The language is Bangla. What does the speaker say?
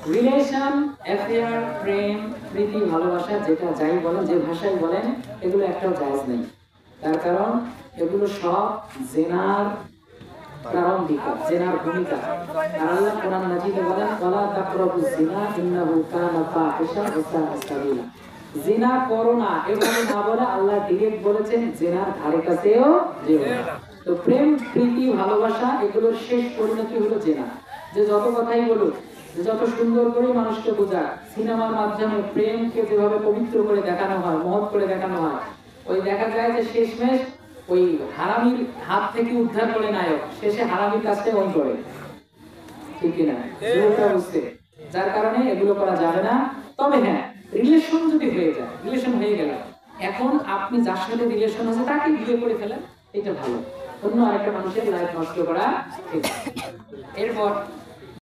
রিলেশন, অ্যাফেয়ার, প্রেম, প্রীতি, ভালোবাসা, যেটা যাই বলেন, যে ভাষায় বলেন, এগুলো একটাও জায়েজ নেই। তার কারণ এগুলো সব জিনার প্রারম্ভিক, জিনার ভূমিকা। আর আল্লাহ কোরআন মাজিদে বলেন, ওয়ালা তাকরাবুজ জিনা ইন্নাহু কানা ফাহিশা ওয়া সাআ সাবিলা। জিনা করো না, এভাবে না বলে আল্লাহ ডিরেক্ট বলেছেন জিনার ধারে কাছেও যেও না। তো প্রেম, প্রীতি, ভালোবাসা এগুলোর শেষ পরিণতি হলো জিনা। যে যত কথাই বলুক, যে যত সুন্দর করে মানুষকে বোঝায়, সিনেমার মাধ্যমে প্রেমকে যেভাবে পবিত্র করে দেখানো হয়, মহৎ করে দেখানো হয়, ওই দেখা যায় যে শেষমেশ ওই হারামির হাত থেকে উদ্ধার করে নায়ক শেষে হারামির কাজটাই অন করে, ঠিক কিনা? বুঝতে, যার কারণে এগুলো করা যাবে না। তবে হ্যাঁ, রিলেশন যদি হয়ে যায়, রিলেশন হয়ে গেল, এখন আপনি যার সাথে রিলেশন আছে তাকে বিয়ে করে ফেলেন, এটা ভালো। অন্য আরেকটা মানুষের লাইফ নষ্ট করা ঠিক। এরপর